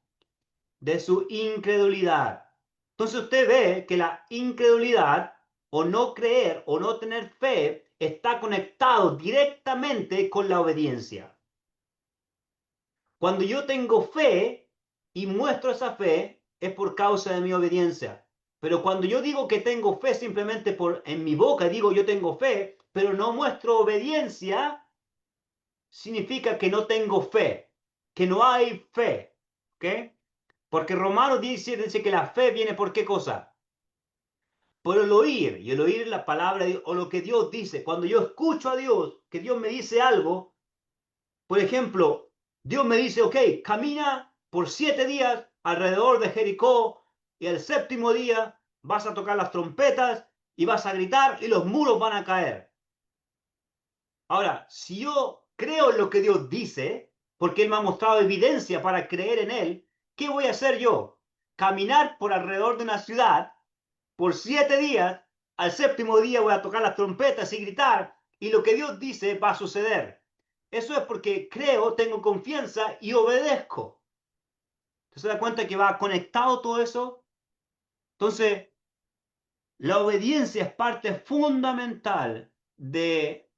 De su incredulidad. Entonces usted ve que la incredulidad o no creer o no tener fe está conectado directamente con la obediencia. Cuando yo tengo fe y muestro esa fe es por causa de mi obediencia. Pero cuando yo digo que tengo fe simplemente por en mi boca digo yo tengo fe, pero no muestro obediencia, significa que no tengo fe, que no hay fe. ¿Ok? Porque Romanos 17 dice que la fe viene por qué cosa? Por el oír. Y el oír la palabra o lo que Dios dice. Cuando yo escucho a Dios, que Dios me dice algo, por ejemplo, Dios me dice, ok, camina por 7 días alrededor de Jericó y el séptimo día vas a tocar las trompetas y vas a gritar y los muros van a caer. Ahora, si yo creo en lo que Dios dice, porque Él me ha mostrado evidencia para creer en Él, ¿qué voy a hacer yo? Caminar por alrededor de una ciudad por 7 días, al séptimo día voy a tocar las trompetas y gritar, y lo que Dios dice va a suceder. Eso es porque creo, tengo confianza y obedezco. ¿Se da cuenta que va conectado todo eso? Entonces, la obediencia es parte fundamental de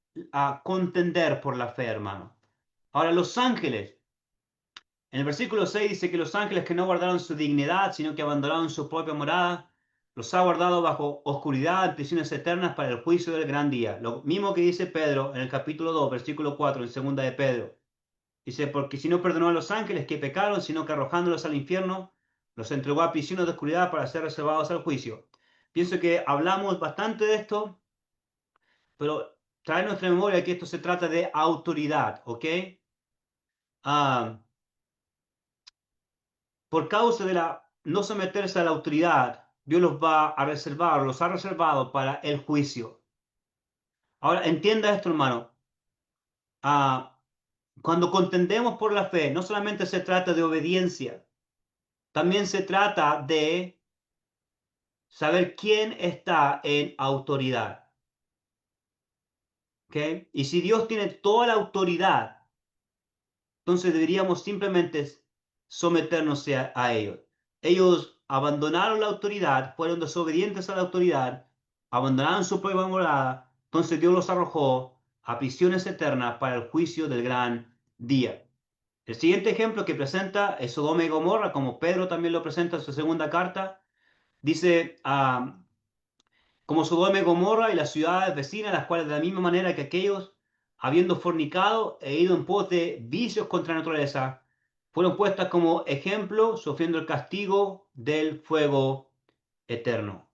contender por la fe, hermano. Ahora, los ángeles, en el versículo 6 dice que los ángeles que no guardaron su dignidad, sino que abandonaron su propia morada, los ha guardado bajo oscuridad, en prisiones eternas para el juicio del gran día. Lo mismo que dice Pedro en el capítulo 2, versículo 4, en segunda de Pedro. Dice, porque si no perdonó a los ángeles que pecaron, sino que arrojándolos al infierno, los entregó a prisiones de oscuridad para ser reservados al juicio. Pienso que hablamos bastante de esto, pero trae nuestra memoria que esto se trata de autoridad, ¿ok? Ah, por causa de la no someterse a la autoridad, Dios los va a reservar, los ha reservado para el juicio. Ahora, entienda esto, hermano. Ah, cuando contendemos por la fe, no solamente se trata de obediencia, también se trata de saber quién está en autoridad. ¿Ok? Y si Dios tiene toda la autoridad, entonces deberíamos simplemente someternos a ellos. Ellos abandonaron la autoridad, fueron desobedientes a la autoridad, abandonaron su propia morada, entonces Dios los arrojó a prisiones eternas para el juicio del gran día. El siguiente ejemplo que presenta es Sodoma y Gomorra, como Pedro también lo presenta en su segunda carta. Dice, como Sodoma y Gomorra y las ciudades vecinas, las cuales de la misma manera que aquellos, habiendo fornicado e ido en pos de vicios contra la naturaleza, fueron puestas como ejemplo, sufriendo el castigo del fuego eterno.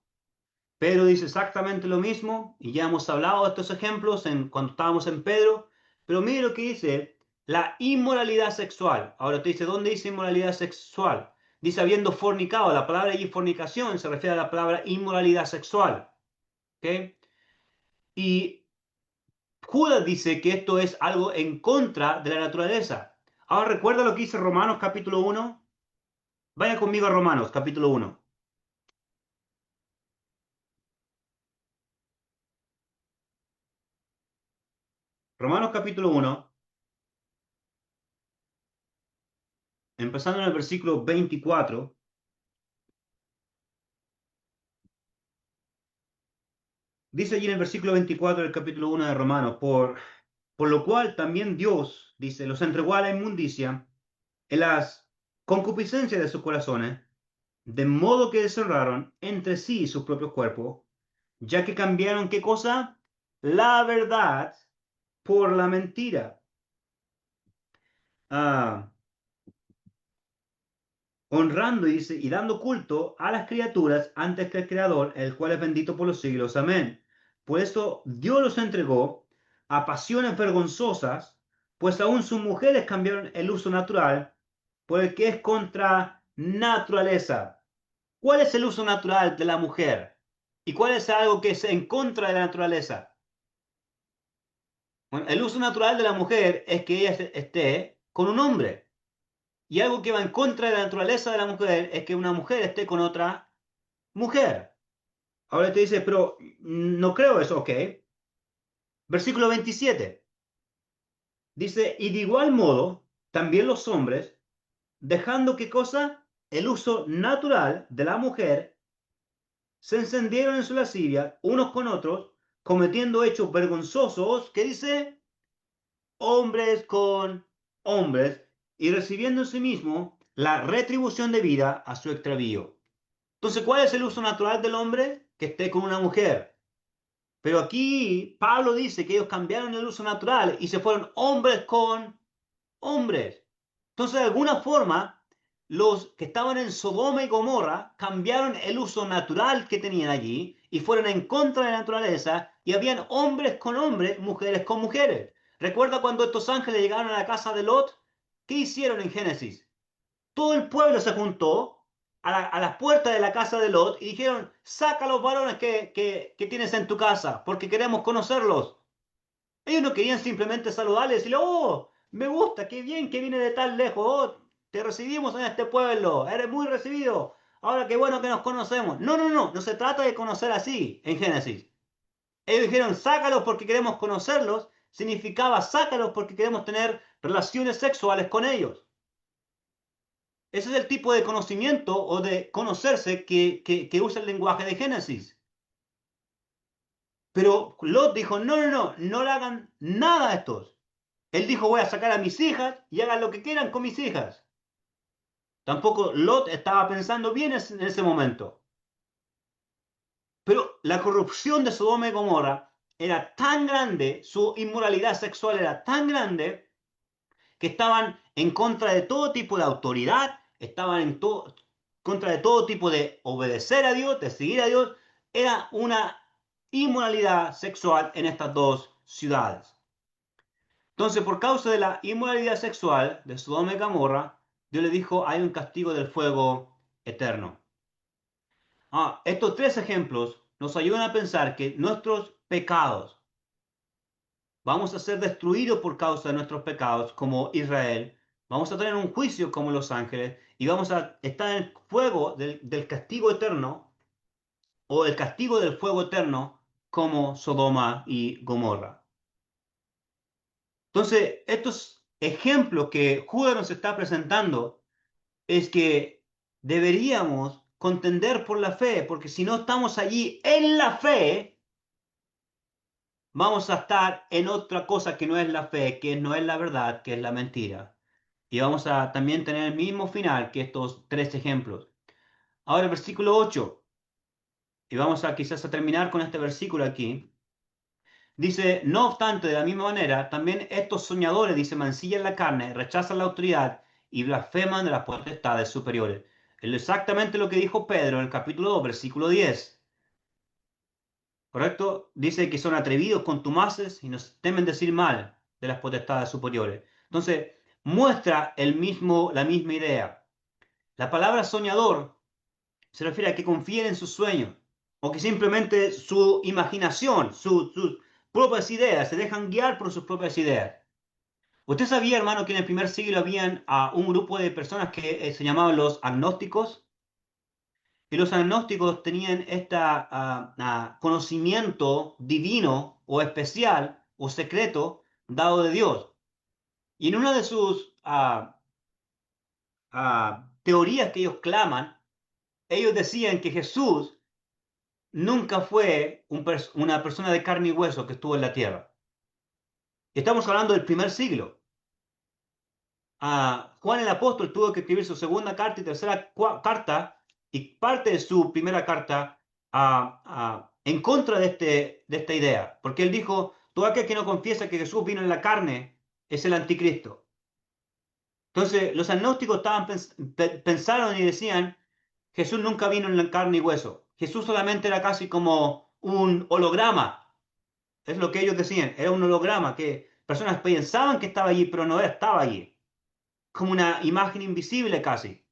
Pedro dice exactamente lo mismo, y ya hemos hablado de estos ejemplos cuando estábamos en Pedro, pero mire lo que dice, La inmoralidad sexual. Ahora te dice, ¿dónde dice inmoralidad sexual? Dice habiendo fornicado. La palabra y fornicación se refiere a la palabra inmoralidad sexual. ¿Ok? Y Judas dice que esto es algo en contra de la naturaleza. Ahora recuerda lo que dice Romanos capítulo 1. Vaya conmigo a Romanos capítulo 1. Romanos capítulo 1, empezando en el versículo 24. Dice allí en el versículo 24 del capítulo 1 de Romanos, por lo cual también Dios, dice, los entregó a la inmundicia en las concupiscencias de sus corazones, de modo que deshonraron entre sí sus propios cuerpos, ya que cambiaron, ¿qué cosa? La verdad por la mentira. Ah, honrando, dice, y dando culto a las criaturas antes que al Creador, el cual es bendito por los siglos. Amén. Por eso Dios los entregó a pasiones vergonzosas, pues aún sus mujeres cambiaron el uso natural por el que es contra naturaleza. ¿Cuál es el uso natural de la mujer? ¿Y cuál es algo que es en contra de la naturaleza? Bueno, el uso natural de la mujer es que ella esté con un hombre. Y algo que va en contra de la naturaleza de la mujer es que una mujer esté con otra mujer. Ahora te dice, pero no creo eso, ok. Versículo 27. Dice, y de igual modo, también los hombres, dejando qué cosa, el uso natural de la mujer, se encendieron en su lascivia unos con otros, cometiendo hechos vergonzosos, ¿qué dice? Hombres con hombres, y recibiendo en sí mismo la retribución debida a su extravío. Entonces, ¿cuál es el uso natural del hombre? Que esté con una mujer. Pero aquí Pablo dice que ellos cambiaron el uso natural y se fueron hombres con hombres. Entonces, de alguna forma, los que estaban en Sodoma y Gomorra cambiaron el uso natural que tenían allí y fueron en contra de la naturaleza y habían hombres con hombres, mujeres con mujeres. ¿Recuerda cuando estos ángeles llegaron a la casa de Lot? ¿Qué hicieron en Génesis? Todo el pueblo se juntó a las puertas de la casa de Lot y dijeron, saca a los varones que tienes en tu casa, porque queremos conocerlos. Ellos no querían simplemente saludarle y decirle, oh, me gusta, qué bien que viene de tan lejos, oh, te recibimos en este pueblo, eres muy recibido, ahora qué bueno que nos conocemos. No, no, no, no se trata de conocer así en Génesis. Ellos dijeron, sácalos porque queremos conocerlos, significaba sácalos porque queremos tener relaciones sexuales con ellos. Ese es el tipo de conocimiento o de conocerse que usa el lenguaje de Génesis. Pero Lot dijo, no, no, no, no le hagan nada a estos. Él dijo, voy a sacar a mis hijas y hagan lo que quieran con mis hijas. Tampoco Lot estaba pensando bien en ese momento. Pero la corrupción de Sodoma y Gomorra era tan grande, su inmoralidad sexual era tan grande, que estaban en contra de todo tipo de autoridad, estaban contra de todo tipo de obedecer a Dios, de seguir a Dios. Era una inmoralidad sexual en estas dos ciudades. Entonces, por causa de la inmoralidad sexual de Sodoma y Gomorra, Dios le dijo, hay un castigo del fuego eterno. Estos tres ejemplos nos ayudan a pensar que nuestros pecados, vamos a ser destruidos por causa de nuestros pecados como Israel, vamos a tener un juicio como los ángeles y vamos a estar en el fuego del castigo eterno o el castigo del fuego eterno como Sodoma y Gomorra. Entonces, estos ejemplos que Judas nos está presentando es que deberíamos contender por la fe, porque si no estamos allí en la fe, vamos a estar en otra cosa que no es la fe, que no es la verdad, que es la mentira. Y vamos a también tener el mismo final que estos tres ejemplos. Ahora el versículo 8, y vamos a quizás a terminar con este versículo aquí. Dice, no obstante, de la misma manera, también estos soñadores, dice, mancillan la carne, rechazan la autoridad y blasfeman de las potestades superiores. Es exactamente lo que dijo Pedro en el capítulo 2, versículo 10. ¿Correcto? Dice que son atrevidos, contumaces y nos temen decir mal de las potestades superiores. Entonces, muestra la misma idea. La palabra soñador se refiere a que confíen en sus sueños o que simplemente su imaginación, sus propias ideas, se dejan guiar por sus propias ideas. ¿Usted sabía, hermano, que en el primer siglo habían un grupo de personas que se llamaban los agnósticos? Y los agnósticos tenían este conocimiento divino o especial o secreto dado de Dios. Y en una de sus teorías que ellos claman, ellos decían que Jesús nunca fue una persona de carne y hueso que estuvo en la tierra. Estamos hablando del primer siglo. Juan el apóstol tuvo que escribir su segunda carta y tercera carta y parte de su primera carta en contra de esta idea, porque él dijo, todo aquel que no confiesa que Jesús vino en la carne es el anticristo. Entonces los agnósticos pensaron y decían, Jesús nunca vino en la carne y hueso, Jesús solamente era casi como un holograma, es lo que ellos decían, era un holograma que personas pensaban que estaba allí, pero no estaba allí, como una imagen invisible casi.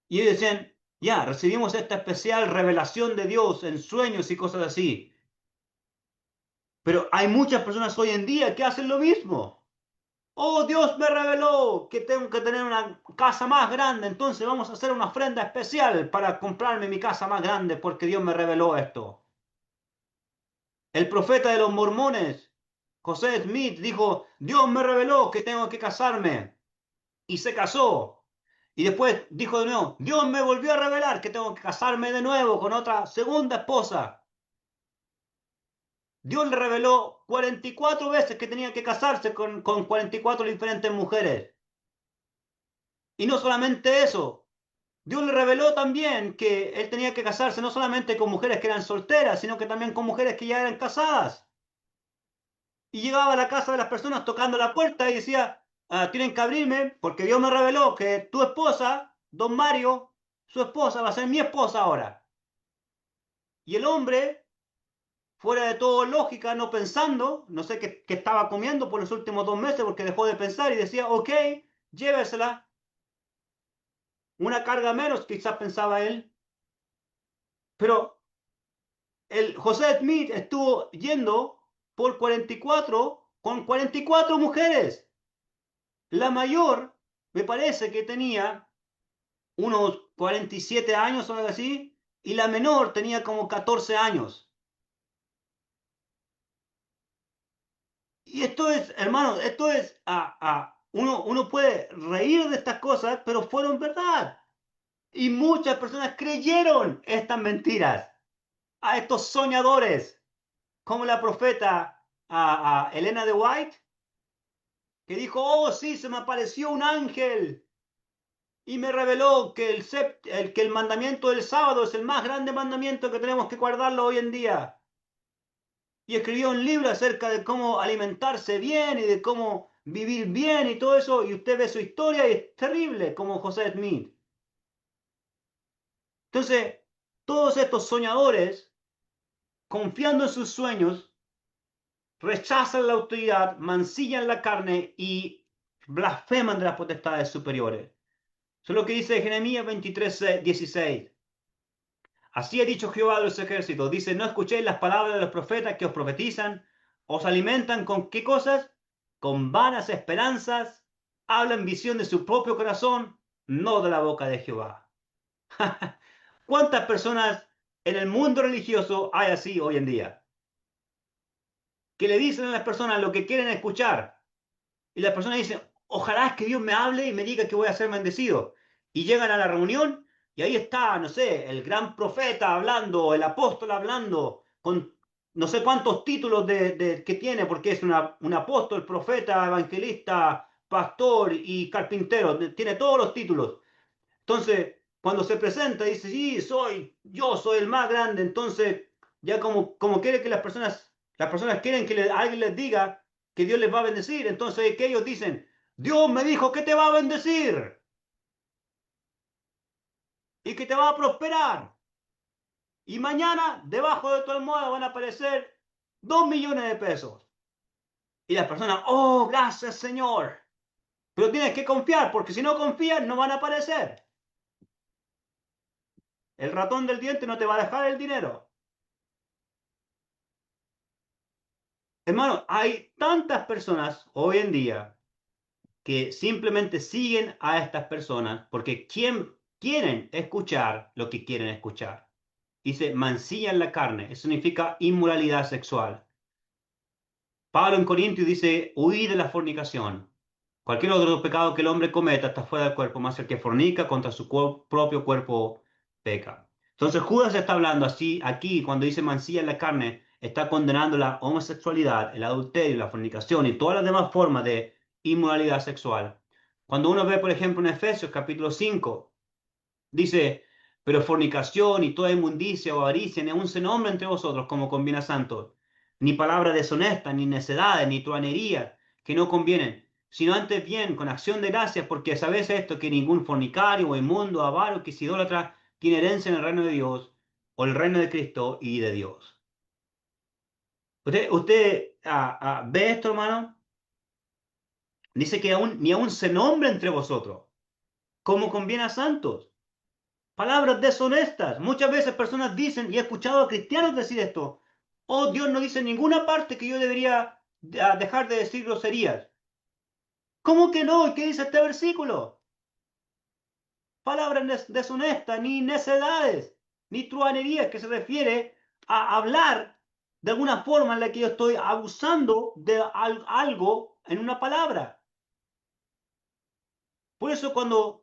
Y ellos decían, ya, recibimos esta especial revelación de Dios en sueños y cosas así. Pero hay muchas personas hoy en día que hacen lo mismo. Oh, Dios me reveló que tengo que tener una casa más grande, entonces vamos a hacer una ofrenda especial para comprarme mi casa más grande porque Dios me reveló esto. El profeta de los mormones, José Smith, dijo, Dios me reveló que tengo que casarme. Y se casó. Y después dijo de nuevo, Dios me volvió a revelar que tengo que casarme de nuevo con otra segunda esposa. Dios le reveló 44 veces que tenía que casarse con 44 diferentes mujeres. Y no solamente eso, Dios le reveló también que él tenía que casarse no solamente con mujeres que eran solteras, sino que también con mujeres que ya eran casadas. Y llegaba a la casa de las personas tocando la puerta y decía, tienen que abrirme porque Dios me reveló que tu esposa, don Mario, su esposa va a ser mi esposa ahora. Y el hombre, fuera de todo lógica, no pensando, no sé qué estaba comiendo por los últimos 2 meses porque dejó de pensar y decía, ok, llévesela, una carga menos, quizás pensaba él. Pero el José Smith estuvo yendo por 44 con 44 mujeres. La mayor, me parece que tenía unos 47 años o algo así, y la menor tenía como 14 años. Y esto es, hermanos, esto es, uno puede reír de estas cosas, pero fueron verdad. Y muchas personas creyeron estas mentiras a estos soñadores, como la profeta a Elena de White, que dijo, oh sí, se me apareció un ángel y me reveló que que el mandamiento del sábado es el más grande mandamiento que tenemos que guardarlo hoy en día. Y escribió un libro acerca de cómo alimentarse bien y de cómo vivir bien y todo eso, y usted ve su historia y es terrible, como José Smith. Entonces, todos estos soñadores, confiando en sus sueños, rechazan la autoridad, mancillan la carne y blasfeman de las potestades superiores. Eso es lo que dice Jeremías 23:16. Así ha dicho Jehová de los ejércitos. Dice, no escuchéis las palabras de los profetas que os profetizan. Os alimentan con qué cosas? Con vanas esperanzas. Hablan visión de su propio corazón, no de la boca de Jehová. ¿Cuántas personas en el mundo religioso hay así hoy en día? Que le dicen a las personas lo que quieren escuchar. Y las personas dicen, ojalá que Dios me hable y me diga que voy a ser bendecido. Y llegan a la reunión y ahí está, no sé, el gran profeta hablando, el apóstol hablando, con no sé cuántos títulos que tiene, porque es un apóstol, profeta, evangelista, pastor y carpintero, tiene todos los títulos. Entonces, cuando se presenta, dice, sí, yo soy el más grande. Entonces, ya como quiere que las personas quieren que alguien les diga que Dios les va a bendecir. Entonces, que ellos dicen, Dios me dijo que te va a bendecir y que te va a prosperar. Y mañana, debajo de tu almohada van a aparecer 2 millones de pesos. Y las personas, oh, gracias Señor. Pero tienes que confiar, porque si no confías, no van a aparecer. El ratón del diente no te va a dejar el dinero. Hermano, hay tantas personas hoy en día que simplemente siguen a estas personas porque quieren escuchar lo que quieren escuchar. Dice, mancillan la carne. Eso significa inmoralidad sexual. Pablo en Corintios dice, huid de la fornicación. Cualquier otro pecado que el hombre cometa está fuera del cuerpo, más el que fornica contra su propio cuerpo peca. Entonces Judas está hablando así aquí cuando dice mancilla en la carne, está condenando la homosexualidad, el adulterio, la fornicación y todas las demás formas de inmoralidad sexual. Cuando uno ve, por ejemplo, en Efesios capítulo 5, dice, pero fornicación y toda inmundicia o avaricia ni aun se nombra entre vosotros como conviene a santos, ni palabra deshonesta, ni necedades, ni truanería, que no convienen, sino antes bien con acción de gracias, porque sabéis esto, que ningún fornicario o inmundo, avaro, que se idólatra, tiene herencia en el reino de Dios, o el reino de Cristo y de Dios. ¿Usted ve esto, hermano? Dice que ni aun se nombra entre vosotros, como conviene a santos. Palabras deshonestas. Muchas veces personas dicen, y he escuchado a cristianos decir esto, oh, Dios no dice en ninguna parte que yo debería dejar de decir groserías. ¿Cómo que no? ¿Y qué dice este versículo? Palabras deshonestas, ni necedades, ni truanerías, que se refiere a hablar de alguna forma en la que yo estoy abusando de algo en una palabra. Por eso cuando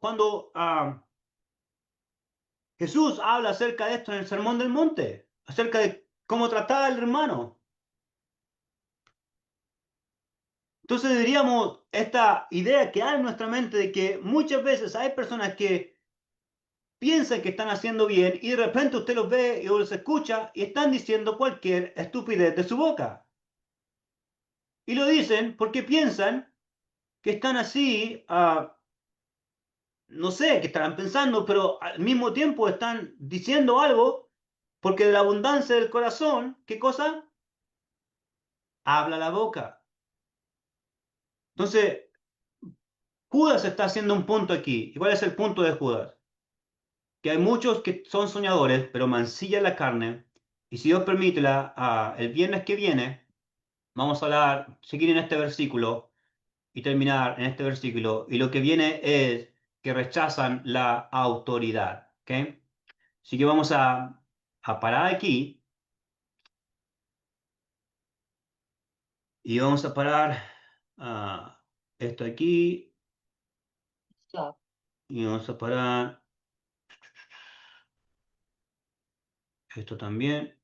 Jesús habla acerca de esto en el Sermón del Monte, acerca de cómo tratar al hermano. Entonces diríamos esta idea que hay en nuestra mente de que muchas veces hay personas que piensan que están haciendo bien y de repente usted los ve o los escucha y están diciendo cualquier estupidez de su boca. Y lo dicen porque piensan que están así, no sé qué estarán pensando, pero al mismo tiempo están diciendo algo porque de la abundancia del corazón, ¿qué cosa? Habla la boca. Entonces, Judas está haciendo un punto aquí. ¿Y cuál es el punto de Judas? Que hay muchos que son soñadores, pero mancillan la carne. Y si Dios permite, el viernes que viene, vamos a hablar, seguir en este versículo y terminar en este versículo. Y lo que viene es que rechazan la autoridad. ¿Ok? Así que vamos a parar aquí y vamos a parar esto aquí y vamos a parar esto también.